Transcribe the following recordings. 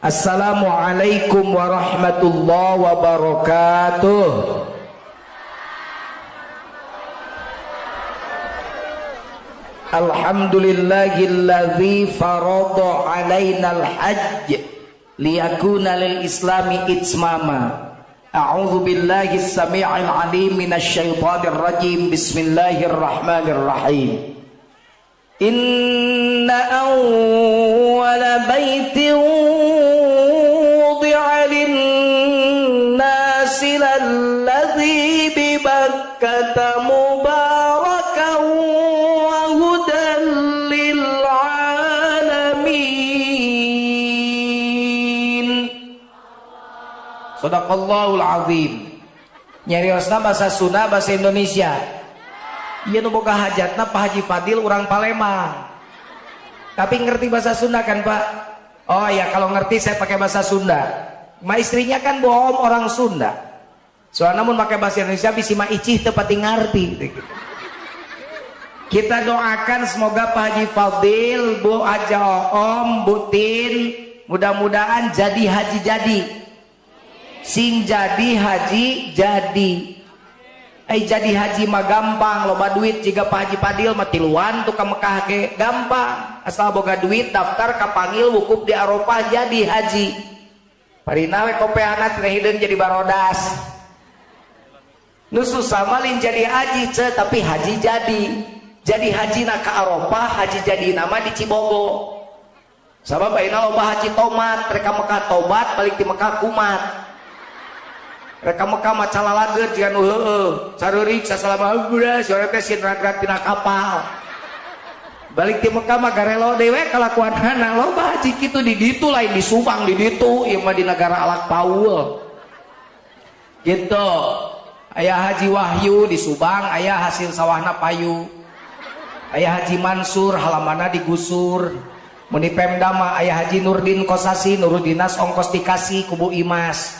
Assalamualaikum warahmatullahi wabarakatuh. Alhamdulillahilladzi farada alainal hajj liyakuna lil islami itmama. A'udzu billahi samii'il 'aliim minasy syaithaanir rajiim. Bismillahirrahmanirrahim. Inna awwala baitin wudi'a lin-naasi lalladzi bi Bakkata mubarakan wa hudan lil 'alamin. Shadaqallahul azim. Nyariosna bahasa Sunda bahasa Indonesia. Iya nu boga hajatna Pak Haji Fadil orang Palembang. Tapi ngerti bahasa Sunda kan Pak? Oh ya, kalau ngerti saya pakai bahasa Sunda. Ma istrinya kan bohong orang Sunda. Soalnya namun pakai bahasa Indonesia bisa mah icih tepati ngerti. Kita doakan semoga Pak Haji Fadil, Bu Aja Om, Bu Tin, mudah-mudahan jadi haji jadi. Sing jadi haji jadi. Jadi haji mah gampang, loba duit jika Pak Haji Fadil mah tiluan tuh ke Mekah ke gampang, asal boga duit daftar kapanggil wukuf di Eropa jadi haji. Parina we kopeana teh hideung jadi barodas. Nu susah mah lain jadi haji tapi haji jadi. Jadi haji na ka Eropa, haji jadi nama di Cibogo. Sabab ayeuna loba haji tomat, mereka Mekah tobat balik di Mekah kumat. Reka Mekah mah calalageut jiga nu heueuh sareurik sasalama udah sore teh sin ragrat tina kapal balik di Mekah mah garelo dewe kalakuanana loba haji kitu di ditu lain di Subang di ditu ieu mah di negara Alak Paul gitu. Aya Haji Wahyu di Subang, aya hasil sawahna payu, aya Haji Mansur halamanna digusur. Mun di Pemda mah aya Haji Nurdin Kosasi, Nurudinas ongkos dikasih kubu Imas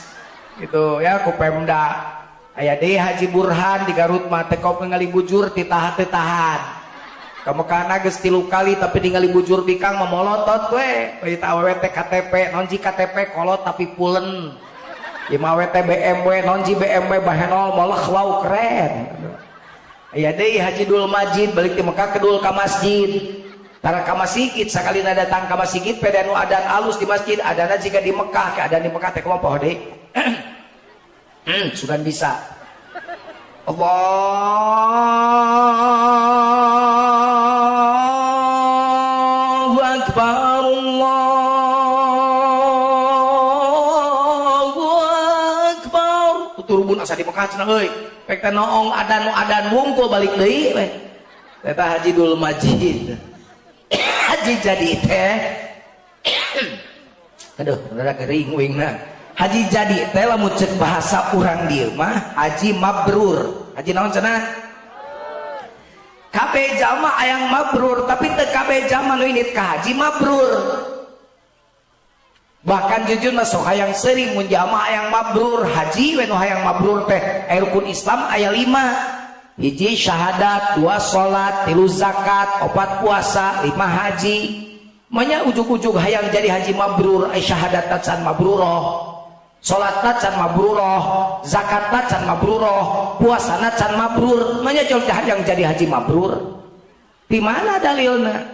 gitu ya ku Pemda. Aya deui Haji Burhan di Garut mah teh kau ningali bujur titahan ka Mekahna geus 3 kali tapi ningali bujur bikang mah molotot we eta awewe teh KTP nonji KTP kolot tapi pulen ieu mah we teh BMW nonji BMW bahenol moleh wow keren. Aya deui Haji Dul Majid balik di Mekah kedul ka masjid tara ka masjid sakalina datang ka masjid peda nu adan alus di masjid adana jika di Mekah ke adan di Mekah teh kumaha poho deui. Sudah bisa. Allahu Akbar, Allahu Akbar. Tuturbun asa di Mekah cenah euy. Pek teh noong adan nu adan wungkul balik deui we. Eta Haji Dul Majid. Haji jadi teh. Aduh, rada gering wingna. Haji jadi teh lamun ceuk bahasa urang dieu mah haji mabrur. Haji naon cenah? Kabeh jalma hayang mabrur tapi teu kabeh jalma nu init ka haji mabrur. Bahkan jujur mah sok hayang seuring mun jalma hayang mabrur haji we nu hayang mabrur teh aya rukun Islam aya 5. Hiji syahadat, 2 salat, 3 zakat, 4 puasa, 5 haji. Manya ujug-ujug hayang jadi haji mabrur, ay syahadat can mabruroh. Salat can mabruroh, zakat can mabruroh, puasa can mabrur. Manya jol yang jadi haji mabrur. Di mana dalilna?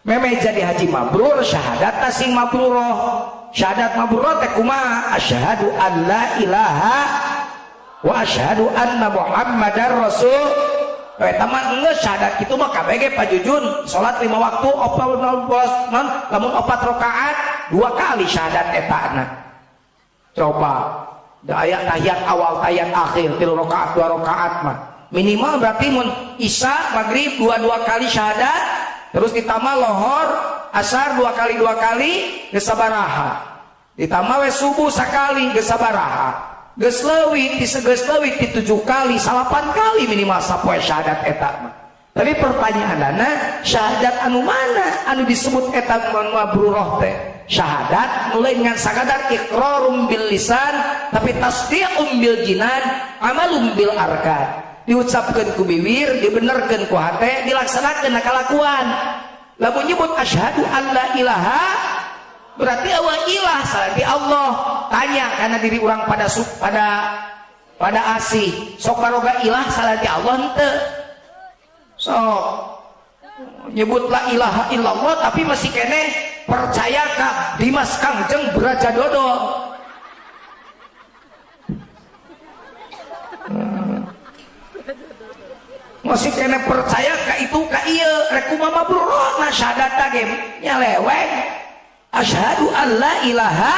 Memang jadi haji mabrur, syahadat sing mabruroh. Syahadat mabruroh teh kumaha? Asyhadu an la ilaha wa asyhadu anna Muhammadar Rasul. Taman enggak syahadat kitu mah kabeh ge pajujun. Salat 5 waktu, lamun 4 rakaat, 2 kali syahadat etana. Coba da aya tahiyat awal tahiyat akhir 3 rakaat 2 rakaat mah minimal berarti mun isya maghrib 2 kali syahadat terus ditambah lohor asar 2 kali geus sabaraha ditambah we subuh sakali geus sabaraha geus leuwih ti 7 kali 8 kali minimal sapoe syahadat eta mah. Tapi pertanyaanna syahadat anu mana anu disebut eta mabruroh teh? Syahadat mulai dengan sakadar iqrarum bil lisan tapi tasdiqum bil jinan amalum bil arkan. Diucapkeun ku bibir, dibenerkeun ku hate, dilaksanakeun kalakuan. Lamun nyebut asyhadu an la ilaha berarti eueuh ilah salati Allah. Tanya karena diri orang pada asih sok baroga ilah salati Allah henteu. Sok nyebut la ilaha illallah tapi masih kene percaya ka Dimas Kangjeng Braja Dodol. Masih kena percaya ka itu ka ieu rek kumaha mabrurna syahadat ge nyaleweng asyhadu an la ilaha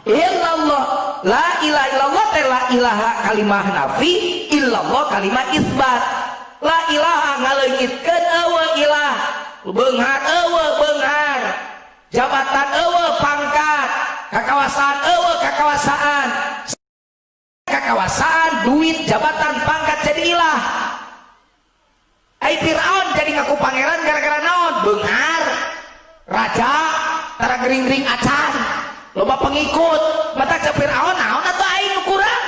illallah. La ilaha illallah teh la ilaha kalimah nafi, illallah kalimah isbat. La ilaha ngaleungitkeun eueuh ilah, beunghar eueuh beunghar, jabatan eueuh pangkat, kakawasaan eueuh kakawasaan, kakawasaan duit jabatan pangkat jadi ilah. Ai Firaun jadi ngaku pangeran gara-gara naon? Beunghar, raja, tara gering-gering acan, loba pengikut. Mata cek Firaun naon atuh aing kurang?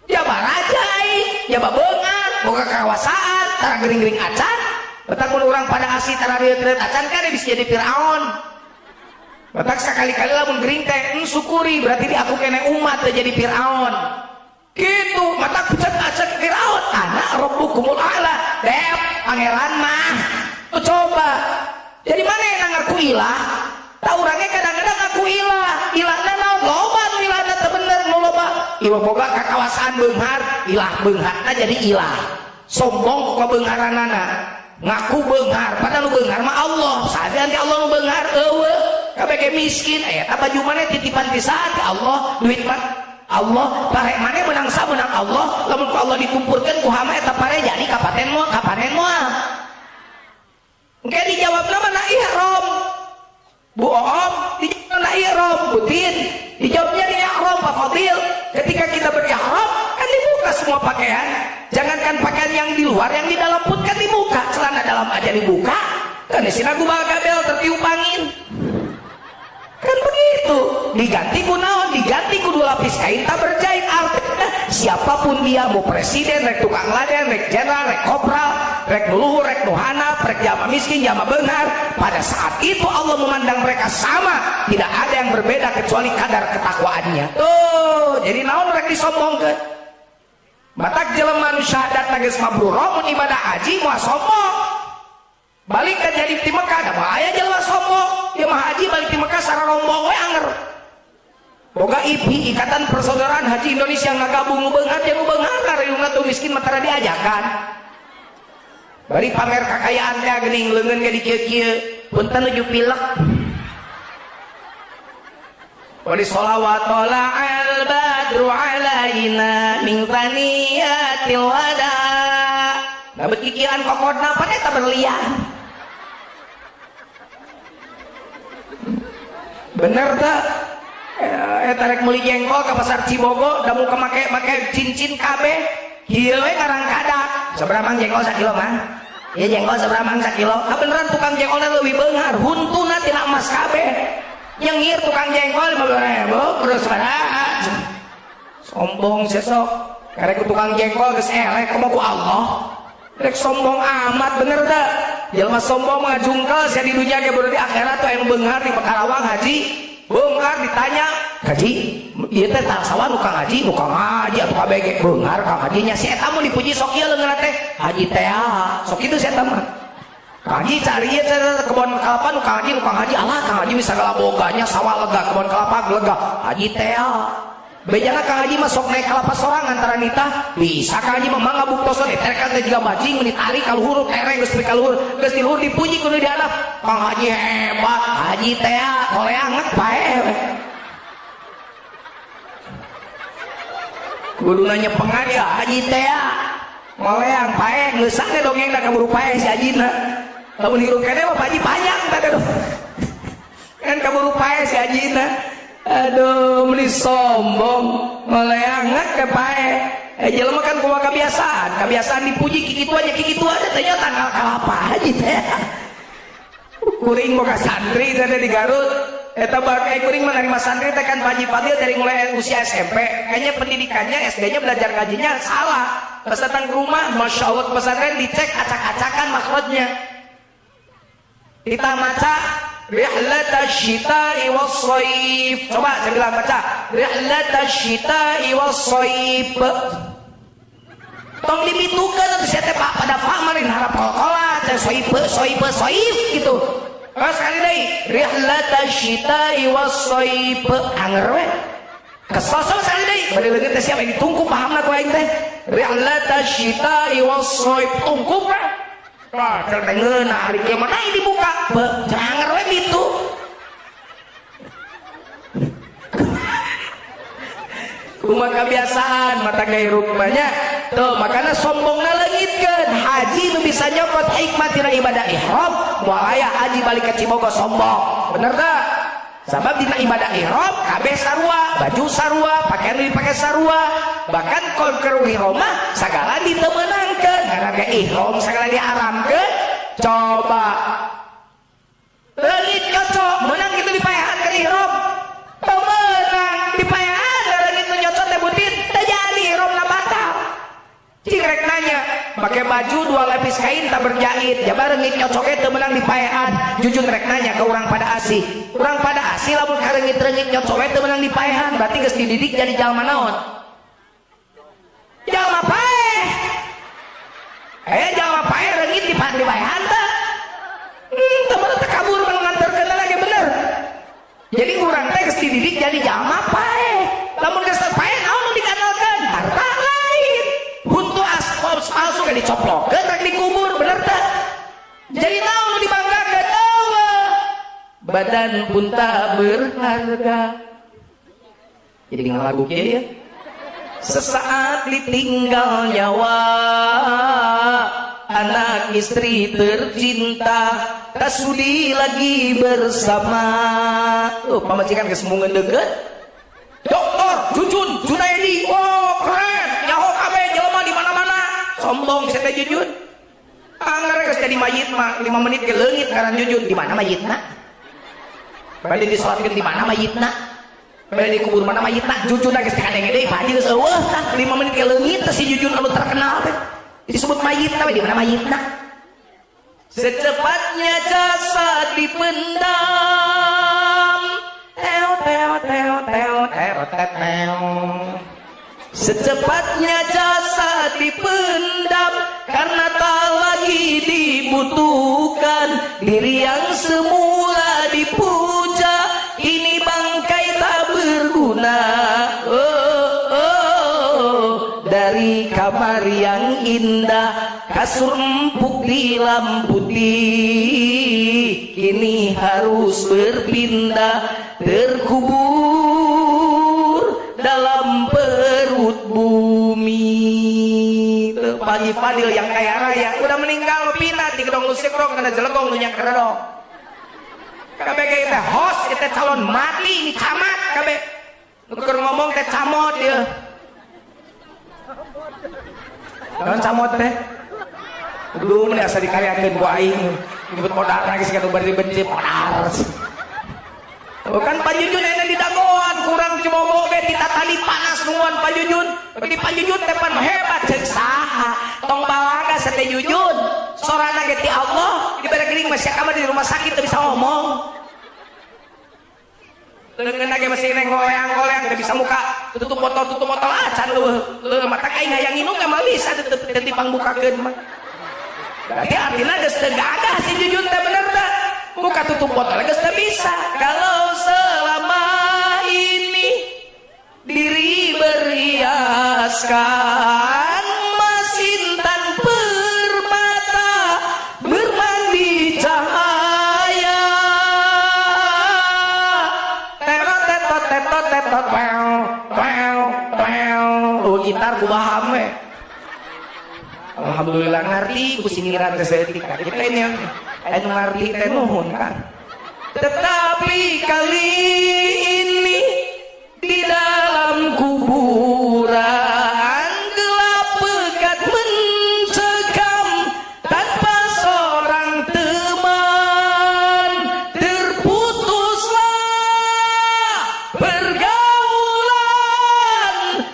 Jaba raja aing, jaba beunghar, boga kekuasaan, tara gering-gering acan. Mata mun urang pada asih tara reut-reut acan kan bisa jadi Firaun. Mata sekali-kali lamun gering teh syukuri berarti di aku kene umat teh jadi Firaun. Gitu mata kucet acak Firaun anak rabbukumul a'la dep pangeran mah coba jadi mana yang ngaku ilah tak orangnya kadang-kadang ngaku ilah ilahnya naon loba nu ilahna teu bener nu loba ieu boga kakawasaan beunghar ilah beungharna jadi ilah sombong ka beungharanana ngaku beunghar padahal nu beunghar mah Allah saja nanti Allah nu beunghar eueuh kabeh miskin aya ta baju maneh titipan pisan ka Allah duit mah Allah parek mana menang sa menang Allah lamun ku Allah dikumpulkan ku hama eta pare jadi kapaten moal engke dijawabna mana ihram Bu Om dijawabna ihram Butin dijawabnya di ihram Pak Fadil ketika kita berihram kan dibuka semua pakaian jangankan pakaian yang di luar yang di dalam pun kan dibuka celana dalam aja dibuka kan disina gubal kabel tertiup angin kan begitu diganti ku naon diganti ku 2 lapis kain tak berjahit artinya siapapun dia mau presiden rek tukang laden rek jenderal rek kopral rek nuluhur rek nuhana rek jama miskin jama beunghar pada saat itu Allah memandang mereka sama tidak ada yang berbeda kecuali kadar ketakwaannya tuh jadi naon rek disombongkeun batak jelema nu syahadat geus mabrurah mun ibadah haji moal sombong balik ke jadi di Mekah ada bahaya jelema sombong dia mah haji balik di Mekah sareng rombong we anger boga IPI Ikatan Persaudaraan Haji Indonesia ngagabung nu beunghar jeung nu beunghar kareyuna tuh miskin mah tara diajakan bari pamer kakayaan teh geuning leungeun ge di kieu-kieu punten nuju pilek wali sholawat al badru alaina min thaniyatil wada da bekikiran kokodna pan eta berlian bener tak eta rek meuli jengkol ke pasar Cibogo da muka make cincin kabeh kieu we ngarang kadak sabaraha mang jengkol sakilo mah ieu jengkol sabaraha mang sakilo beneran tukang jengkolna leuwih beunghar huntuna tina emas kabeh nyengir tukang jengkol 15.000 terus baraha sombong sesok karek tukang jengkol geus elek kumaha ku Allah rek sombong amat bener tak jelema sombong mah jungkel sia di dunya ge baru di akhirat tuh anu beunghar di Pekarawang haji beunghar ditanya haji ieu teh saha nu kang haji atuh kabeh ge beunghar kang haji nya si eta mun dipuji sok ieu leungeunna teh haji teh sok kitu si eta mah kang haji cari ieu kebon kelapa nu kang haji alah kang haji bisa segala boganya sawah lega kebon kelapa lega haji teh bejana kang haji masuk naik kelapa sorang antara nita bisa kang haji memang ngabuktosan terkan teh juga bajing menitari kaluhur tereng geus pi kaluhur geus di luhur dipuji kudu di hadap kang haji hebat haji teh koleanget bae kudu nanya pengadi haji teh koleang bae geus sange dongengna kaburu pae si hajina lamun hirup kene mah haji panjang teh kan kaburu pae si hajina aduh meni sombong ngeleanget ke pae jelema kan kumaha kebiasaan dipuji kikitu aja tanya tanggal kalapa aja teh kuring boga santri teh di Garut eta bae kuring menerima santri teh kan Pak Haji Fadil dari mulai usia SMP kayaknya pendidikannya SD-nya belajar ngajinya salah pas datang ke rumah Masya Allah pesantren dicek acak-acakan makrotnya kita maca rihlatasyita'i was-shaif. Coba saya bilang baca rihlatasyita'i was-shaif. Tong dibitukeun atuh sia teh Pak pada pamarin harap kolkola teh shaif gitu. Sekali deui rihlatasyita'i was-shaif. Anger we. Kesel sekali deui. Bade leungit teh siapa ditungku pahamna ku aing teh. Rihlatasyita'i was-shaif tungku we. Nah, terdengar hari kiamat ini dibuka, jangan we itu. Rumah kebiasaan mata gaya rupanya, tuh makanya sombongna leungitkeun. Haji nu bisa nyokot hikmah tina ibadah ihram, moal aya haji balik ka Cibogo sombong, bener tak? Sabab dina ibadah ihram kabeh sarua, baju sarua, pakaian dipake sarua, bahkan kolker ihromah sagala ditemenangkeun. Gara ihram sagala diharamkeun. Coba leungit nyocok menang kitu dipaehan ke ihram. Teu meunang dipaehan leungit nu nyocok teh butin teu jadi ihramna batal. Cing rek nanya, pakai baju 2 lapis kain tak berjahit, jabar leungit nyocok teu meunang dipaehan. Jujun rek nanya ke urang pada asih. Urang pada asih lamun kareungit-reungit nyocok teu meunang dipaehan, berarti geus dididik jadi jalma naon? Jalma paeh. Jalma paeh reungit dipaehan teh. Temen teh kabur nganterkeun lagi bener. Jadi urang teh geus dididik jadi jalma paeh. Lamun geus paeh naon nu dikanalkeun? Harta lain. Huntu aspal palsu ge dicoplokeun rek dikubur, bener teh? Jadi naon nu dibanggakeun? Allah. Badan pun tak berharga. Jadi ngalagu kieu ya. Sesaat ditinggal nyawa, anak istri tercinta tak sudi lagi bersama. Pamajikan geus mungeundeun. Dokter Jujun Junaidi, oh keren, nyaho kabeh jelema di mana-mana. Sombong saya teh Jujun. Anggar geus jadi mayit mah 5 menit ke leungit ngaran Jujun. Di mana mayitna? Bade disolatkeun di mana mayitna? Bade dikubur mana mayitna? Jujun geus kadenge deui Pak Haji geus eueuh tah 5 menit ke leungit teh si Jujun anu terkenal teh. Disebut mayitna we di mana mayitna? Secepatnya jasad dipendam. Secepatnya jasad dipendam karena tak lagi dibutuhkan. Diri yang semula dipuja ini bangkai tak berguna. Dari kamar yang indah kasur empuk dilamputi, kini harus berpindah terkubur dalam perut bumi. Pak Haji Fadil yang kaya raya udah meninggal pindah di gedong lusik dong karena jelegong nunya keredong. Kabeh ge teh host kita calon mati ini camat kabeh. Nuker ngomong teh camot dia. Naon camot teh? Duh mun asa dikaryakeun ku aing. Nyebut modal lagi sing anu bari benci modal. Bukan Pak Jujun enak di dagoan, kurang Cibogo ge ditatali panas nungguan Pak Jujun. Di Pak Jujun teh pan hebat ceuk saha. Tong balaga sate Jujun. Sorana ge ti Allah, dibere geuning masih kamar di rumah sakit teu bisa ngomong. Leungeun ge masih neng goleang-goleang teu bisa muka. Tutup botol acan leueuh mata aing hayang nginum ge mah bisa teu dipangbukakeun mah. Berarti artinya geus teu gagah si Jujun teh bener teh. Muka tutup botol geus teu bisa. Kalau selama ini diri berhiaskan emas intan permata bermandi cahaya. Tetot oh gitar ku paham we. Alhamdulillah ngarti ku singiran teh seetika. Kita ini anu ngarti teh nuhun kan. Tetapi kali ini di dalam kuburan gelap pekat mencekam tanpa seorang teman. Terputuslah pergaulan,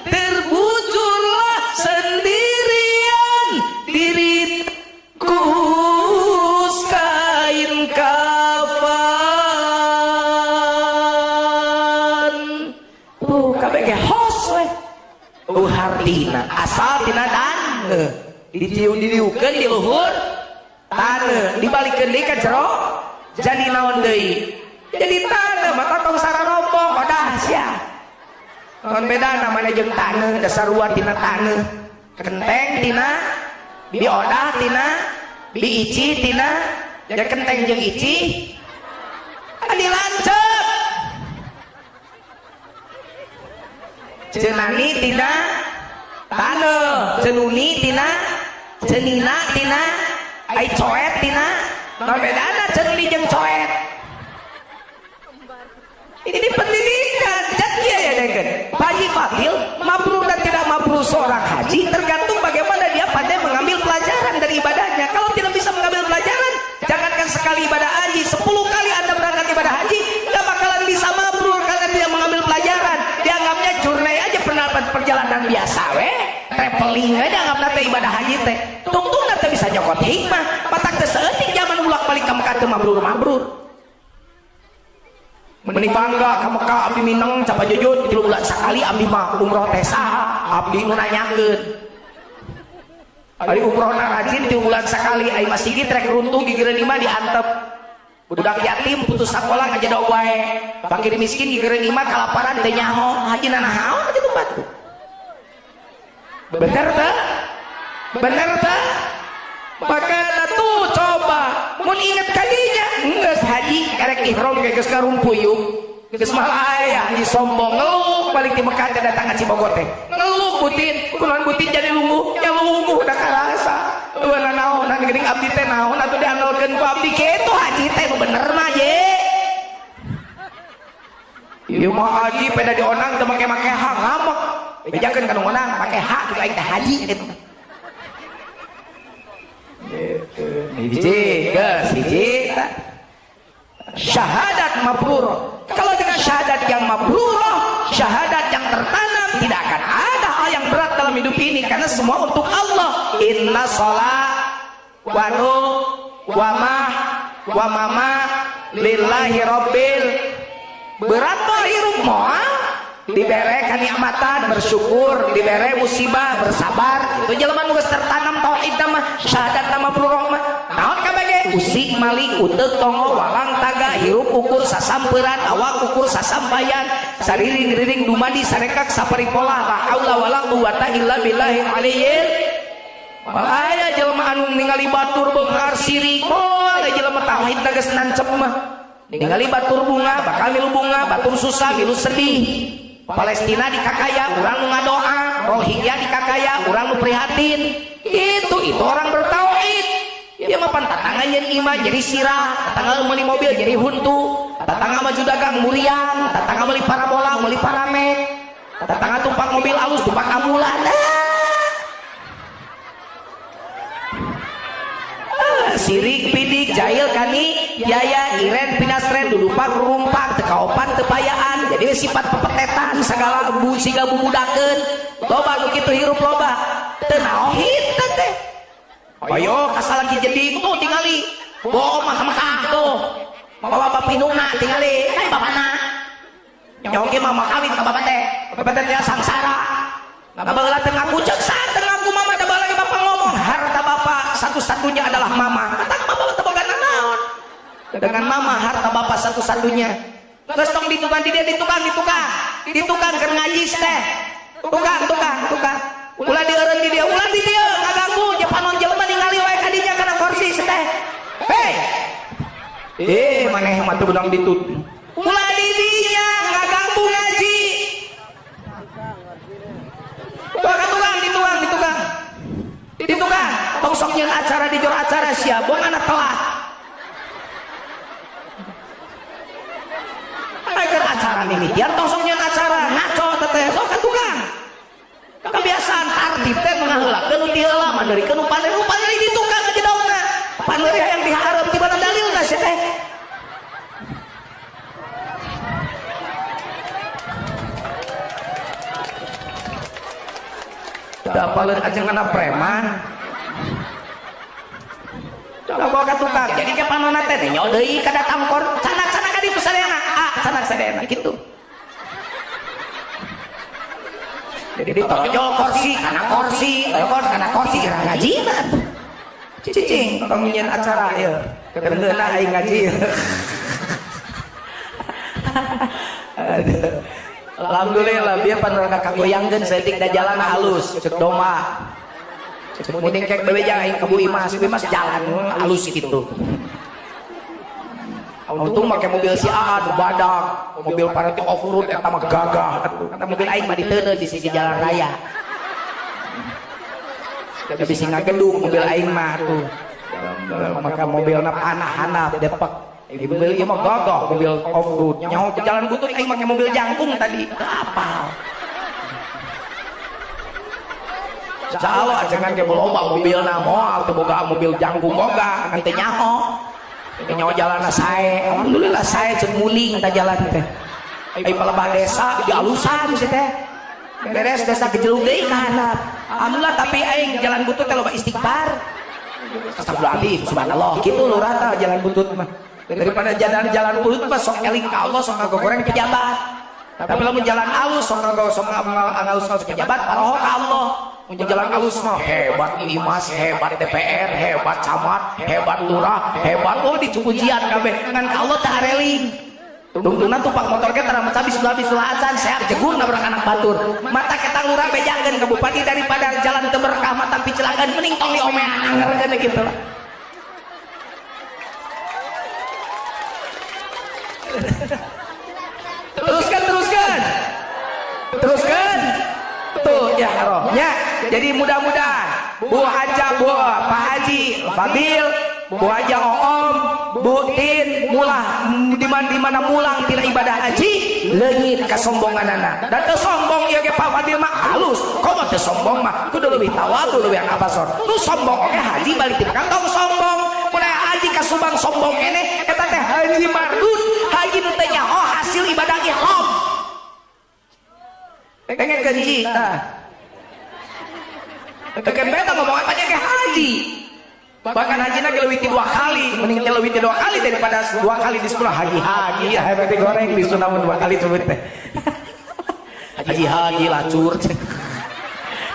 terbujurlah sendirian diriku kain kafan. hartina asal tina taneuh didiukeun di luhur taneuh dibalikeun deui ka jero jadi naon deui jadi taneuh mata tong sararombong odah sia naon bedana mana jeung taneuh dasar luar tina taneuh kenteng tina biodah tina biici tina ya kenteng jeung ici adi lancep cenani tina taneuh cenuni tina cenina tina ai coet tina naon bedana cenuni jeung coet ini pendidikan jadi ya deken Pak Haji Fadil mabrur dan tidak mabrur seorang haji tergantung bagaimana dia pandai mengambil pelajaran dari ibadahnya. Kalau tidak bisa mengambil pelajaran, jangankan sekali ibadah haji, 10 kali Anda berangkat ibadah haji nggak bakalan bisa mabrur karena tidak mengambil pelajaran. Dianggapnya journey aja perjalanan biasa traveling aja dianggap nanti ibadah haji teh tungtung nanti bisa nyokot hikmah patak teh seutik zaman ulak balik ke Mekah teh mabrur meni bangga ka Mekah abdi mineng capa jujut 3 bulan sekali abdi mah umroh teh saha abdi nu nanyakeun ari umrohna rajin 3 bulan sekali ai masih trek runtuh gigireun imah diantep budak yatim putus sekolah ngajadog wae fakir miskin gigireun imah kalaparan teh nyaho haji nanahaon di tempat tuh bener teh makanya tuh coba mun inget kadinya geus haji karek ihram ge geus karumpuyuk geus mah aya haji sombong ngeluh balik di Mekah teh datang ka Cibogo teh ngeluh butin kunaon butin jadi lungguh ya lungguh da karasa eueuna naon geuning abdi teh naon atuh diandalkeun ku abdi kitu haji teh nu bener mah ye ieu mah haji peda dionang teu make hak ngamek bejakeun ka nu ngonang make hak kitu aing teh haji kitu hiji syahadat mabrurah. Kalau dengan syahadat yang mabrurah, syahadat yang tertanam, tidak akan ada hal yang berat dalam hidup ini karena semua untuk Allah. Inna sholat wa nu wa mah wa mama lillahi rabbil berat mah hirup moal dibere kanikmatan bersyukur dibere musibah bersabar itu jelema nu geus tertanam tauhid mah syahadat mabrurah mah naon kabage usik malik uteuk tongo walang taga hirup ukur sasampeuran awak ukur sasampayan sariring-riring dumadi sarekak saparipolah la haula wala quwata illa billahil aliyyil aya jelema anu ningali batur beunghar sirik moal jelema tauhid geus nancep mah ningali batur bunga bakal milu bunga batur susah milu sedih Palestina dikakaya, orang nu ngadoa, Rohingya dikakaya, orang nu prihatin. Itu orang bertauhid. Dia mah pantatangna yeun imah jadi sirah, tatangga meuli mobil jadi huntu, tatangga maju dagang muriang, tatangga meuli parabola, meuli paramek, tatangga tumpak mobil alus, tumpak ambulan. Sirik pidik jahil kani yaya iren pinasren dudupak rumpak tekaopan tepayaan jadi sifat pepetetan segala siga bumudakeun loba nu kitu hirup loba teu naohit teh ayo kasal lagi jadi tuh tingali bohong mah Mekah tuh bawa bapak pinuna tingali ai bapana nyaho ge mah kawin ka bapak teh sangsara baheula teu ngaku ceuk teu ngaku mama da balagi bapak ngomong harta bapak satu-satunya adalah mama kata mama tebogan naon dengan mama harta bapak satu-satunya geus tong ditukang di dia ditukang keur ngaji teh tukang ulah dieureun di dia ulah di dia ngaganggu nya panon jelema ningali wae ka dinya kana kursi teh hei maneh mah teu beunang ditut ulah di dinya ngaganggu ngaji ditukang tong sok nyeun acara di jor acara sia bong anak telat agar acara mimitian tong sok nyeun acara ngaco teteh sok ka tukang kebiasaan tardip teh ngaheulakeun nu ti heula mandeurikeun nu paneri ditukang aja daunna paneri yang diharap di mana dalilna sia teh dapaleun aja ngana preman bawa ka tukang jadi ke panonna teh nyaho deui ka datang kor canak-canak ka ditu sadeana canak sadeana kitu Jadi tojol kursi karena kursi kira ngaji mah. Cicing pemilihan acara ya. Kebetulan aing ngaji. Alhamdulillah biar panorama kagoyangkeun setik da jalan halus cek doma. Cek mending kek bewe jang aing ka Bu Imas jalan halus kitu. Untung make mobil si Aan badak, mobil parati off-road eta mah gagah atuh. Eta mobil aing mah diteuneuh di sisi jalan raya. Da bisi ngagedug mobil aing mah tuh. Maka mobilna panah-hanap depek. Mobil ieu mah gagah, mobil off-road. Nyaho ke jalan butut aing make mobil jangkung tadi. Apal. Salo ajengan ge loba mobilna moal teu boga mobil jangkung boga, ngan teu nyaho. Nyawa jalanna sae, alhamdulillah sae ceuk muling ta jalan teh. Ai palebah desa di alusan sih teh. Beres desa gejelug deui ka handap. Alhamdulillah tapi aing jalan butut teh loba istighfar. Astagfirullahaladzim, subhanallah. Kitu lurah tah jalan butut mah. Daripada jalan butut mah sok eling ka Allah, sok ngagoreng pejabat. Tapi lamun jalan alus sok ngalus pejabat, paroho ka Allah. Mun jalan alus mah hebat Imas, hebat DPR, hebat camat, hebat lurah, hebat dicukujian kabeh. Ngan ka Allah teh areling. Tungtungna tumpang motor ge tara maca bismillah azan sehat jegur nabrak anak batur. Mata kita lurah bejangkeun ka bupati daripada jalan teu berkah mata picelakan mending tong diomean anggarkeun kitu. Teruskan. Tuh ya rohnya. Jadi mudah-mudahan Bu Haja, Pak Haji, Fadil, Bu Haja Oom, Bu Tin, mulah di mana mulang tina ibadah haji, leungit kasombonganana. Dan teu sombong ieu ge Pak Fadil mah halus. Komo teu sombong mah kudu leuwih tawadu leuwih ngabasor. Nu sombong oge haji balik ti kantong sombong. Mulai haji ka Subang sombong keneh eta teh haji mardud, haji nu teh nyaho hasil ibadah ihram. Pengen genji tah. Tekan beta ngomong apa ke haji. Bahkan haji na leuwih ti 2 kali, mending teh leuwih ti 2 kali daripada 2 kali di sekolah haji ya haji goreng di sunamun 2 kali sebut teh. Haji lacur.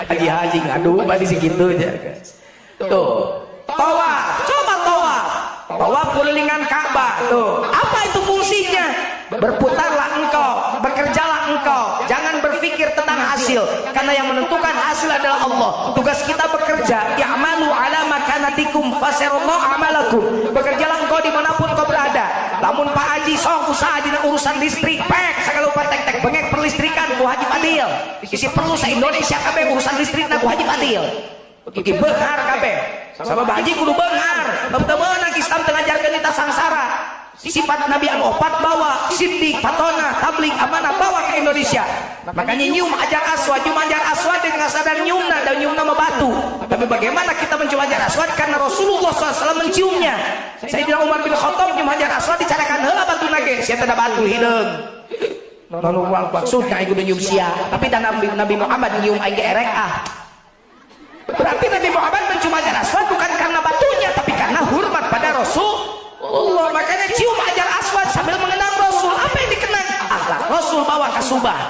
Haji ngadu badi segitu aja guys. Tuh. Tawaf, coba tawaf. Tawaf kelilingan Ka'bah. Tuh. Apa itu fungsinya? Berputarlah engkau, bekerjalah engkau, jangan berpikir tentang hasil, karena yang menentukan hasil adalah Allah. Tugas kita bekerja, ya'malu ala makanatikum fasarallahu amalakum. Bekerjalah engkau dimanapun kau berada. Namun Pak Haji sok usaha di urusan listrik, pek segala upah tek bengek perlistrikan Bu Haji Fadil. Isi perlu se Indonesia kabeh urusan listrik na Bu Haji Fadil. Bagi beunghar kabeh. Sabab Haji kudu beunghar. Teu meunang Islam teu ngajarkeun kita sangsara. Sifat Nabi anu opat bawa, siddiq, fatona, tabligh, amanah bawa ke Indonesia. Makanya nyium Hajar Aswad, nyium Hajar Aswad dengan sadar nyiumna dan nyiumna mah batu. Tapi bagaimana kita mencium Hajar Aswad karena Rasulullah SAW menciumnya. Sayyidina Umar bin Khattab nyium Hajar Aswad dicarakan heula batu nage, sia teh batu hideung. Lalu maksudnya ieu kudu nyium sia, tapi dan Nabi Muhammad nyium aing erek ah. Berarti Nabi Muhammad mencium Hajar Aswad bukan karena batunya, tapi karena hormat pada Rasul. Allah, makanya cium Hajar Aswad sambil mengenang Rasul. Apa yang dikenang? Akhlak Rasul bawa ke Subah.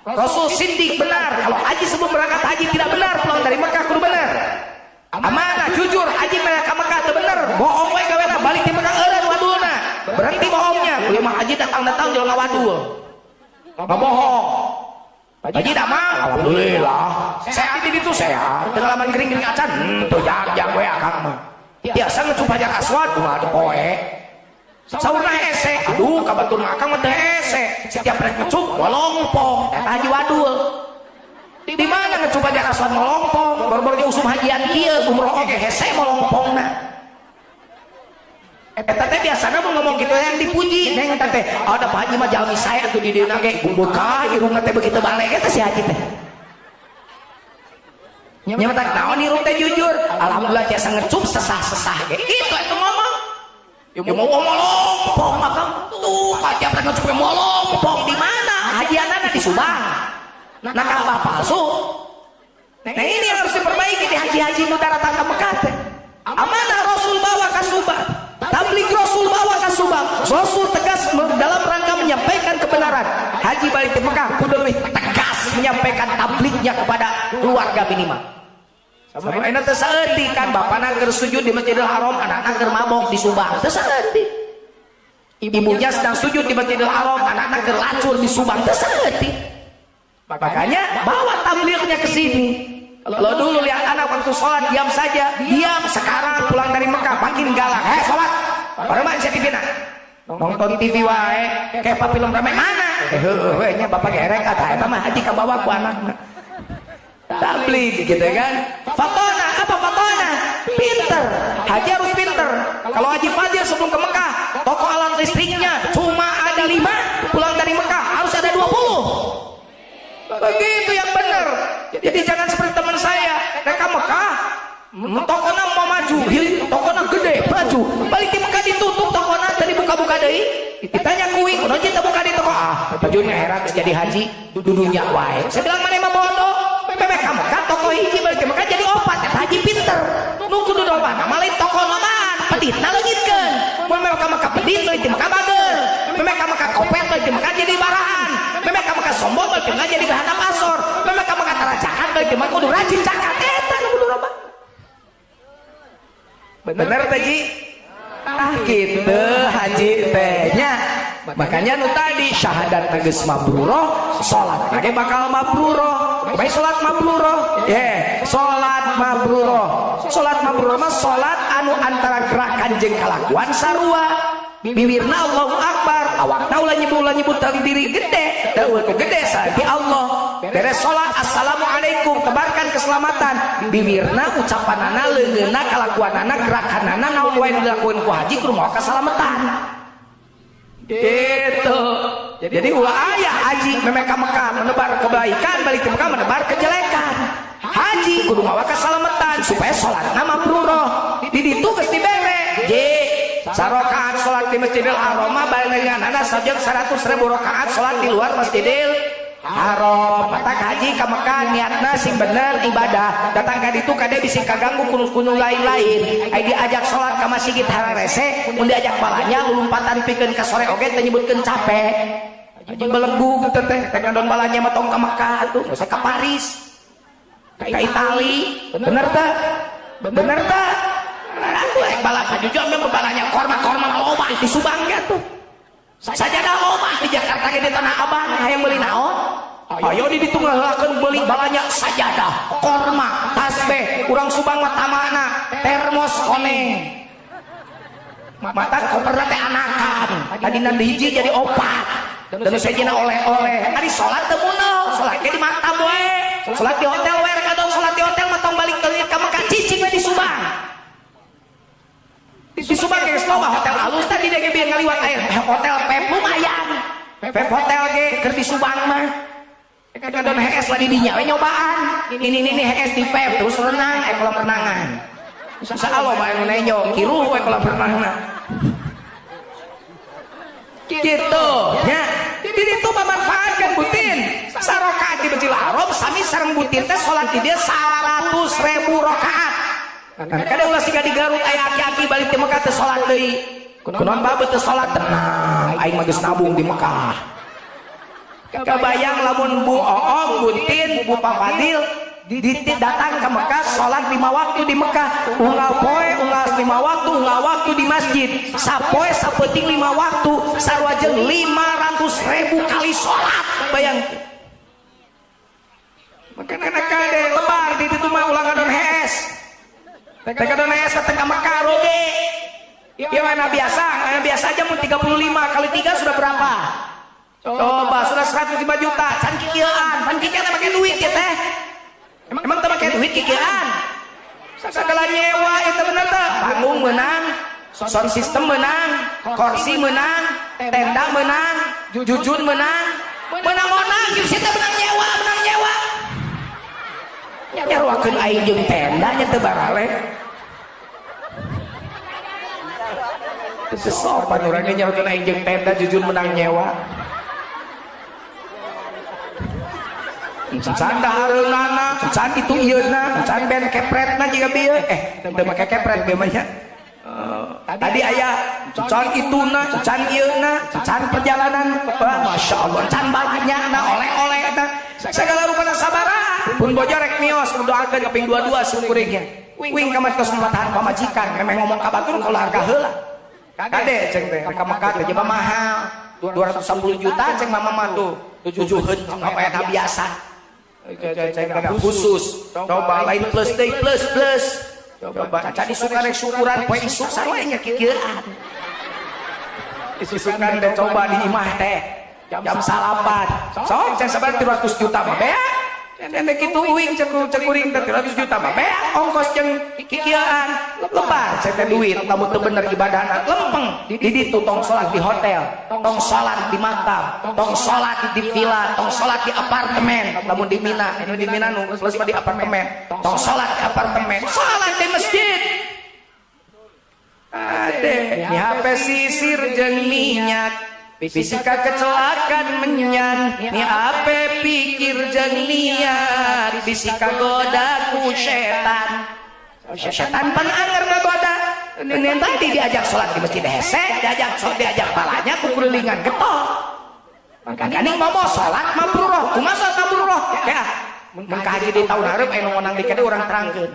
Rasul sindik benar. Kalau haji sebelum berangkat haji tidak benar, pulang dari Mekah kudu benar. Amanah, jujur, haji mereka Mekah itu benar. Bohong we gawena balik di Mekah eureun wadulna. Berhenti bohongnya. Kuliah mah haji datang jangan ngawadul. Enggak bohong. Haji dah mah, alhamdulillah. Sehat di ditu sehat. Pengalaman kering-kering acan, tuh jag we akang mah. Biasa ngecup Hajar Aswad, ada poe. Saurna hese, aduh kabatur akang mah teh hese. Setiap rek ngecup molongpong, eta haji wadul. Di mana ngecup Hajar Aswad molongpong? Baru-baru usum hajian kieu, umroh oge hese molongpongna. Eta teh biasana mun ngomong kitu yang dipuji, neng eta teh, ada Pak Haji mah jalmi saya atuh di dieu ge, beuka irungna teh begitu balik eta si haji teh. Nyametak naon irung teh jujur, alhamdulillah biasa ngecup sesah-sesah ge. Kitu eta ngomong. Ya mau ngomong akang tuh, pajak rek ngecup molong di mana? Hajianana di Subang. Nah Ka'bah palsu. Nah ini yang harus diperbaiki di haji-haji nu daratan ka Mekah teh. Amanah Rasul bawa ka Subang. Tabligh Rasul bawa ke Subang. Rasul tegas dalam rangka menyampaikan kebenaran. Haji balik ke Mekah kudu lebih tegas menyampaikan tabliknya kepada keluarga minimal. Sama enak tersaedi kan bapakna keur sujud di Masjidil Haram, anakna keur mabok di Subang. Tersaedi. Ibunya sedang sujud di Masjidil Haram, anakna keur lacur di Subang. Tersaedi. Makanya bawa tabliknya ke sini. Kalau dulu lihat anak waktu sholat diam saja, diam. Sekarang pulang dari Mekah makin galak. Sholat. Baru main TV-na. Nonton TV wae, kayak film ramai mana? Nya bapak gerek kata eta mah haji ka bawa ku anakna. Tablik gitu kan. Fatona, apa fatona? Pinter. Haji harus pinter. Kalau Haji Fadil sebelum ke Mekah, toko alat listriknya cuma ada 5, pulang dari Mekah harus ada 20. Begitu yang benar. Jadi jangan seperti teman saya, mereka Mekah, tokona mau maju, tokona gede, maju. Balik di Mekah ditutup tokona, tadi buka-buka deui. Ditanya kuing, kudu kita buka di toko. Bajunya heran jadi haji, dudunya wae. Saya bilang mana mah bodoh. Mereka Mekah toko hiji balik ke Mekah jadi opat, haji pinter. Nu kudu opat, malah toko namaan, peditna leungitkeun. Mun mereka Mekah pedit balik di Mekah bageur. Mereka Mekah kopet balik di Mekah jadi barahan. Mereka Mekah sombong balik di Mekah jadi bahan asor. Mereka Mekah tarajakan balik di Mekah kudu rajin cakat eta nu kudu opat. Bener teh Ji? Gitu haji tehnya. Makanya nu tadi syahadat geus mabruroh, salat ge bakal mabruroh. Baik salat mabruroh, salat mabruroh. Salat mabruroh mah salat anu antara gerakan jeung kalakuan sarua. Bibirna Allahu Akbar, awakna ulah nyebut diri gede, teu gede saeuti Allah. Beres salat assalamualaikum, tebarkan keselamatan. Bibirna ucapanana leungeunna kalakuanana gerakanana naon wae dilakukeun ku haji kudu moal keselamatan. Gitu. Jadi ulah aya haji memeka Mekah menebar kebaikan, balik ke Mekah menebar kejelekan. Haji kudu mawa keselamatan supaya salatna mabruroh. Di ditu geus dibere. Sarokaat salat di Masjidil Haram barenganana sajeng 100.000 rakaat salat di luar Masjidil Haram. Matak haji ka Mekah niatna sing bener ibadah. Datang ka ditu kade bisi kaganggu kunut-kunut lain-lain. Ai diajak salat ka masjid hararese, mun diajak balanya lulumpatan pikeun ka sore oge teh nyebutkeun capek. Haji belenggu teh teh ngadon balanya mah tong ka Mekah atuh, geus ka Paris. Ka Itali. Bener teh? Bener teh? Aku yang balap juga memang balanya korma loba di Subang ya tuh. Sajadah loba di Jakarta di Tanah Abang hayang meuli naon? Ayo di ditu ngalakeun meuli balanya sajadah, korma, tasbih, urang Subang mah tamana, termos koneng. Mata koperna teh anakan, tadina hiji jadi opat. Dan sajina oleh-oleh. Ari salat teu munal, salat ge di maktab we. Salat di hotel we, kadang salat di hotel mah tong balik teuing ka Mekah cicing di Subang. Di Subang ge loba hotel alus tadi dia ge bieu ngaliwat air. Hotel Pep lumayan. Pep hotel ge keur di Subang mah. Kadon HS lah di dinya we nyobaan. Ini HS di Pep terus renang kolam renangan. Insyaallah bae nu nenyo kiruh we kolam renangna. Gitu nya. Di ditu memanfaatkan butin. Sarokaat di Masjidil Haram sami sareng butin teh salat di dieu 100.000 rakaat. Kada ulah siga di Garut aya aki-aki balik di Mekah teh salat deui. Kunaon babe teh salat tenang, aing mah geus nabung di Mekah. Kabayang lamun Bu Oom, Buntin, Bu Pak Fadil datang ke Mekah salat 5 waktu di Mekah. Unggal poe, unggal 5 waktu, unggal waktu di masjid. Sapoe sapeuting 5 waktu, sarua jeung 500.000 kali salat. Bayang. Makana kade lebar di ditu mah ulah ngadon HS. Teka dona ya setengah Mekah roge. Ya mana biasa aja mau 35 kali 3 sudah berapa? Coba sudah 105 juta. Can kikieuan, pan kikieuan pakai duit ya teh. Emang teh pakai duit kikieuan? Segala nyewa itu bener teh. Panggung menang, sound system menang, kursi menang, tenda menang, jujun menang. Menang gitu teh menang nyewa. Nyaruakeun aing jeung tenda nya teu barale. Teu sopan urang ge nyaruakeun aing jeung tenda jujur menang nyewa. Can dahareunana, can itu ieuna, can ben kepretna jiga bieu. Teu make kepret ge mah nya. Tadi ayah can ituna, can ieuna, can perjalanan, masya Allah, can balanya, oleh-oleh, segala rupa sabaraha. Pun bojo rek mios, mendoakan keping dua-dua syukuringnya. Wing kamar kesempatan pamajikan, memang ngomong kabatur kalau harga heula. Kade ceng teh, rek Mekah teh jema mahal, 210 juta ceng mama tuh, 7 apa eta biasa. Ceng khusus, coba lain plus deh plus. Coba cari suka rek syukuran poe isuk sarua nya kieuan. Isukan teh coba di imah teh jam 8. Sok ceng sabar 300 juta mah bea. Cenah kitu uing cekuring teh 300 juta mah bea ongkos jeung kieuan. Lebar cek teh duit lamun teu bener ibadahna lempeng. Di ditu tong salat di hotel, tong salat di makam, tong salat di villa, tong salat di apartemen. Lamun di Mina, ini di Mina nu plus di apartemen. Tong salat di apartemen, salat di masjid. Ade, ni HP sisir jeung minyak. Fisika kecelakaan menyan, ni HP pikir jeung niat. Fisika goda ku setan. Setan pan anger ngagoda. Nen tadi diajak sholat di masjid hese, diajak balanya ku kulilingan getol. Makanya ngomong sholat mabruroh, kumaha mabruroh? Ya, mun kaji di tahun hareup anu menang di kade urang terangkeun.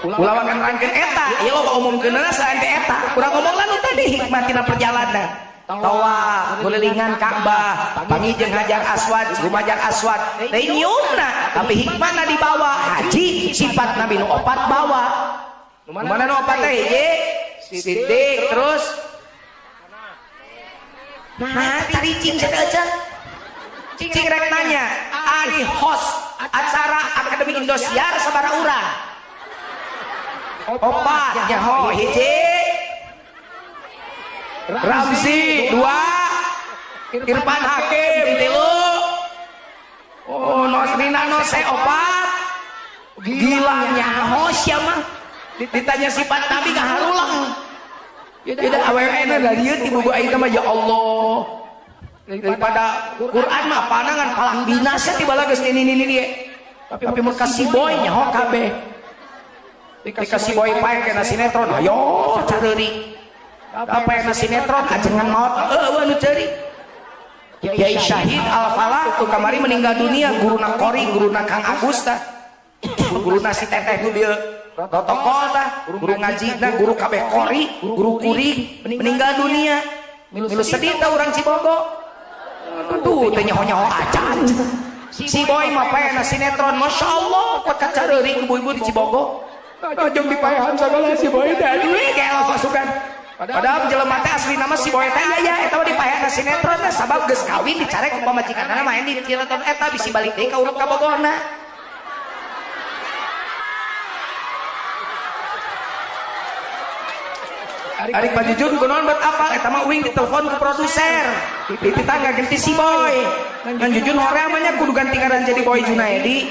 Ulah wakan rangkeun eta, ieu loba umumkeunna selain teh eta. Urang ngomong lalu tadi hikmatina perjalanan. Tawaf, kulilingan Ka'bah, pangi jeung Hajar Aswad, Hajar Aswad. Teh nyieunna, tapi hikmahna dibawa. Haji sifat Nabi nu opat bawa. Nu mana nu opat teh hiji? Siddiq terus nah, cari cing sadeujeuh. Cing rek nanya, ari host acara Akademi Indosiar sabaraha urang? Opat nyaho hiji Ramzi 2 Irfan Hakim 3 oh Nosrina Nose 4 gila nyaho sia mah ditanya sifat Nabi ngaharulang tidak awewe dari ieu ti bubu aing mah ya Allah daripada Quran mah panangan palang binasa ti bala geus ini dia tapi mun kasih boy nyaho kabeh dikasih boy pae kena sinetron ayo careuri apa yang sinetron ajengan maut anu ceuri Kiai Syahid Al-Falah tuh kamari meninggal dunia guruna Kori guruna Kang Agus tah guruna si teteh nu dieu protokol tah guru ngajina guru kabeh Kori guru kuring meninggal dunia milu sedih tah urang Cibogo aduh teh nyaho-nyaho acan si boy mah pae na sinetron masyaallah pot careuri ibu-ibu di Cibogo jeung dipaehan sagala si boy teh aduh gelo pasukan padahal jelema teh asli nama si boy teh aya eta mah dipaehan sinetron teh sabab geus kawin dicarek ku pamajikanna main di sinetron eta bisi balik deui ka urang ka Bogorna. Adik Pak Jujun kunaon bet apal eta mah uing ditelepon ku produser dititangga ganti si boy ngan Jujun hoream nya kudu ganti ngaran jadi Boy Junaedi.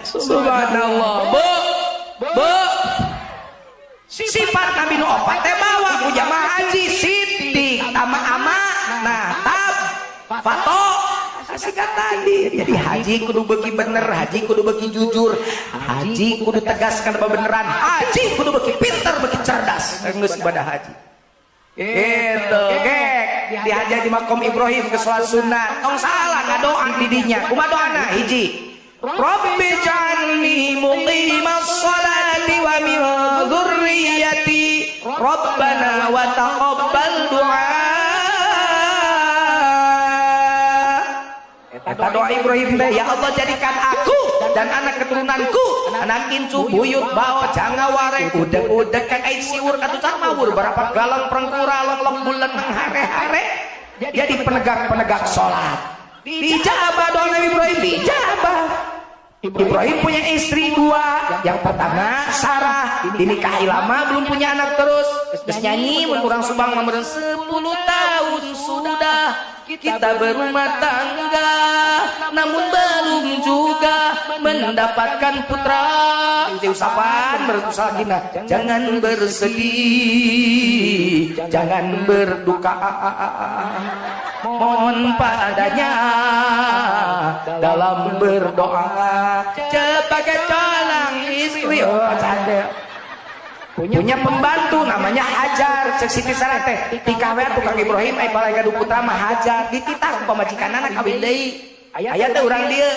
Subhanallah. Bu sifat Nabi nu opat teh bawa ku jamaah haji Siddiq tama ama nah tab fato asikat tadi jadi haji kudu beuki bener haji kudu beuki jujur haji kudu tegaskan beneran haji kudu beuki pinter beuki cerdas geus ibadah haji gitu gek dihaji di makom Ibrahim ke salat sunat tong salah ngadoa di dinya kumaha doana hiji Rabbi ja'alni muqimas sholati wa min dzurriyyati Rabbana wa taqabbal du'a. Eta doa Ibrahim teh ya Allah jadikan aku dan anak keturunanku anak incu buyut bao janga wareng udeg-udeg kan aing siur katusan mawur berapa galang perengkura long bulan hare-hare jadi penegak salat. Dijabah doa Nabi Ibrahim dijabah. Ibrahim punya istri 2. Yang pertama Sarah dinikahi lama belum punya anak terus nyanyi kurang subang nomor 10 tahun sudah kita berumah tangga namun belum juga mendapatkan putra. Itu usapan berusaha gina jangan bersedih jangan berduka mohon padanya dalam berdoa sebagai calon istri. Punya pembantu namanya Hajar, cek Siti Sarah teh dikawe tukang Ibrahim balai gaduh putra mah Hajar dititah pamajikan anak kawin deui. Aya teh urang dieu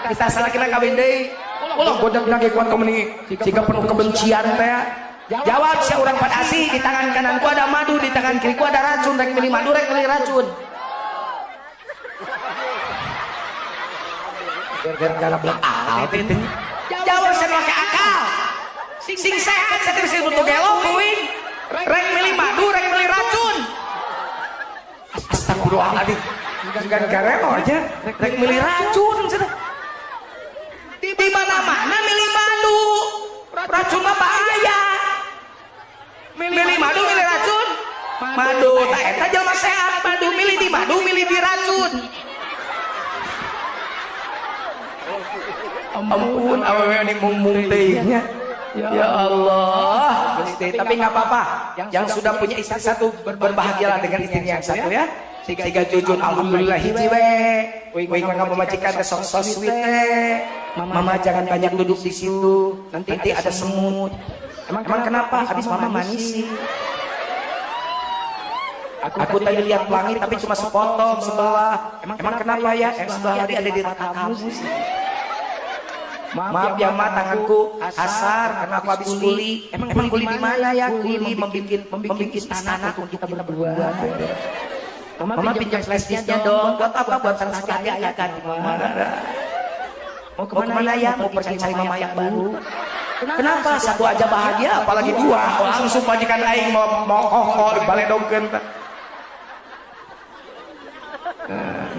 kita salakina kawin deui. Ulah godakna ge kuat kameni siga penuh kebencian teh. Jawab si urang pada asih, di tangan kananku ada madu, di tangan kiriku ada racun, rek milih madu, rek milih racun. Gara-gara belum akal teh. Jawab sen make akal. Sing sehat satir sing butuh gelo kuing. Rek milih madu, rek milih racun. Astagfirullahaladzim. Gan garelo aja, rek milih racun cenah. Di mana-mana milih madu. Racun mah bahaya. Milih madu, milih racun. Madu tak eta jelema sehat, madu milih di madu, milih di racun. Ampun awewe ning mung teh nya. Ya Allah, tapi nggak apa-apa. Yang sudah punya istri satu berbahagialah dengan istrinya yang satu ya. Siga jujun alhamdulillah hiji we. We ngapa majikan teh sok sweet teh. Mama jangan banyak duduk di situ. Nanti ada semut. Emang kenapa? Habis mama manis sih. Aku tadi lihat pelangi tapi cuma sepotong sebelah. Emang kenapa ya? Sebelah tadi ada di rata kamu sih. Maaf ya ma, tanganku kasar karena aku habis kuli. Emang kuli di mana ya? Kuli membikin istana untuk kita berdua. Mama pinjam flashdisknya dong. Buat apa? Buat transfer hadiah kan di mama. Mau kemana ya? Mau pergi cari mama yang baru. Kenapa? Satu aja bahagia, apalagi dua. Langsung majikan aing mau dibaledogkeun.